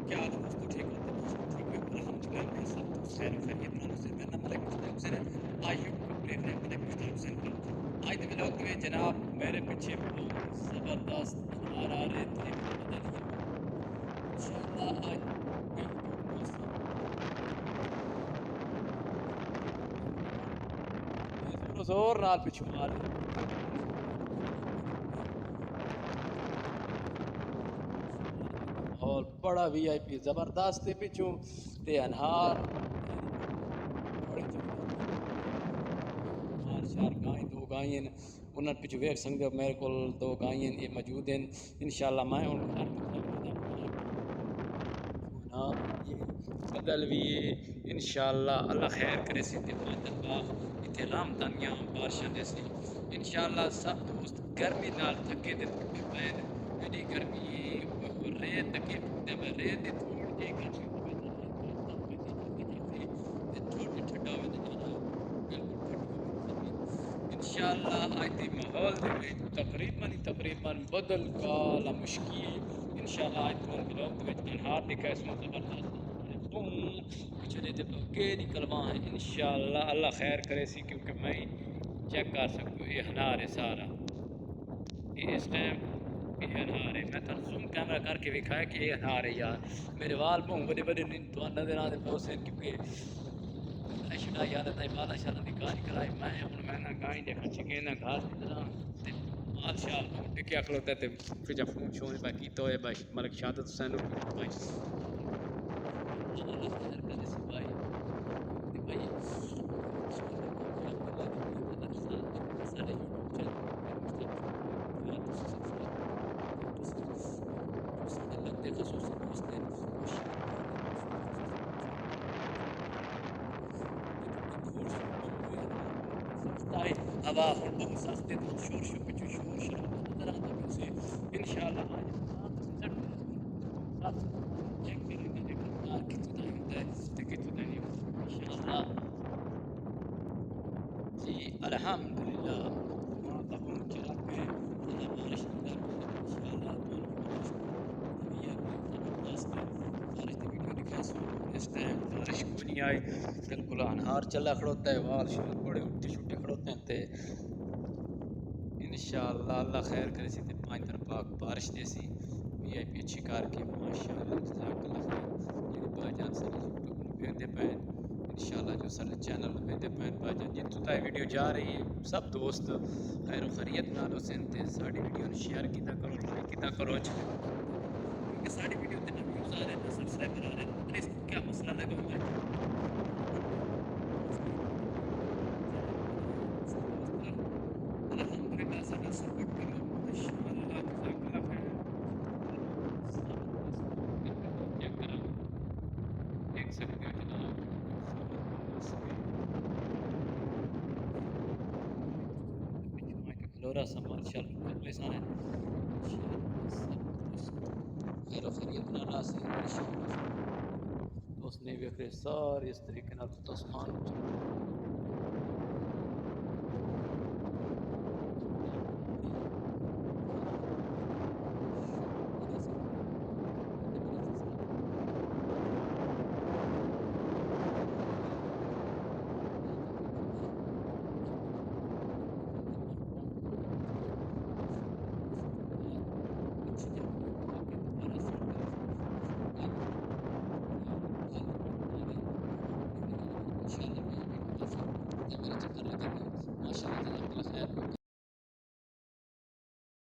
کیا حال ہے دوستو؟ ٹھیک ہوتے ہیں؟ ٹھیک ہے الحمدللہ، میں سب تو خیر و خیریت نال سے میرا نام ملک مشتاق حسین ہے۔ آج یوٹیوب پر دیکھ رہے ہیں ملک مشتاق حسین کو۔ آج کے ولاگ میں جناب میرے پیچھے بہت زبردست انوار آ رہے تھے، انشاءاللہ آج بالکل موسم زور زور نال پچھو آ رہے اور بڑا وی آئی پی زبردست تے پچھو تے انہار بڑی مال شار گائیں دو گائیں انہاں پچھو ویکھ سکدے ہو، میرے کول دو گائیں یہ موجود ہیں انشاءاللہ۔ میں ہن گھر بدل بھی انشاءاللہ اللہ خیر کرے سی تے باغ اتنے رحمتانیاں بارشاں دے سی انشاءاللہ۔ سب دوست گرمی نال تھکے تے ٹوٹے پے نے، ایڈی گرمی ہے، ریت تکے ٹوٹے میں ریت دی تھوڑ جی گرمی ہوے تے تھوڑی ٹھڈا ہوے تے جانا بالکل ٹھڈی ہوے زمین انشاءاللہ۔ آج دی ماحول دے وچ تقریباً بدل کالا مشکی انشاءاللہ۔ آج تو بلاگ دے وچ انہار دکھائے سو زبردست پچھلے تے اگے نکلواں ہیں انشاءاللہ۔ اللہ خیر کرے سی کیونکہ میں چیک کر سکوں یہ انہار ہے سارا، یہ اس ٹائم یہ انہار ہے۔ میں تھوڑا زوم کیمرہ کر کے دکھایا کہ یہ انہار ہے یار، میرے وال بہت بڑے بڑے تو نظر آتے بہت سے کیونکہ اشنا یاد ہے بالا شالا دی گاہ کرائی میں ہوں میں نہ گائیں دیکھا چکے نہ گھاس دی طرح مال شال ٹکیا کھلوتا ہے پھر جب فون شون پہ کیتا ہوئے بھائی ملک شہادت حسین بھائی اللہ خیر کرے سی بھائی تے بھائی سارے یوٹیوب چینل لگتے خصوصی دوست ہیں ہوا ہوں بہت سخت ہے تو شور شور پچھو شور شرابہ نظر آتا پہ اسے انشاءاللہ آج چیک کریں گے دیکھیں کتنا ہی ہوتا ہے کتنا نہیں انشاءاللہ جی الحمدللہ۔ وہاں تک ہم چلا کے اللہ بارش دیتا ہے انشاءاللہ زبردست بارش کی ویڈیو دکھائے سو اس ٹائم بارش کوئی نہیں آئی، بالکل انہار چلا کھڑوتا ہے، وال شال بڑے اٹھے چھوٹے کھڑوتے ہیں تے انشاءاللہ اللہ خیر کرے سی تے 5 دن پاک بارش دے سی وی آئی پی اچھی کار کے ماشاءاللہ جزاک اللہ خیر میرے بھائی جان سارے یوٹیوب میں ویندے پے انشاءاللہ، جو سارے چینل ویندے پے بھائی جان جتوں تک ویڈیو جا رہی ہے سب دوست خیر و خیریت نال حسین تے ساری ویڈیو نو شیئر کیتا کرو، لائک کیتا کرو کیونکہ ساری ویڈیو تے نہ ویوز آ رہے ہیں نہ سبسکرائبر آ رہے ہیں، پتہ نہیں اس کو کیا مسئلہ لگا ہوا ہے۔ الحمدللہ سارا سپورٹ کرو ماشاءاللہ جزاک اللہ خیر۔ چیک کرا دیکھ سکتے ہو جناب کلورا سامان شال اگلے سانے خیر و خیریت نہ راس انشاءاللہ دوست نے ویکھ رہے سارے اس طریقے نال آسمان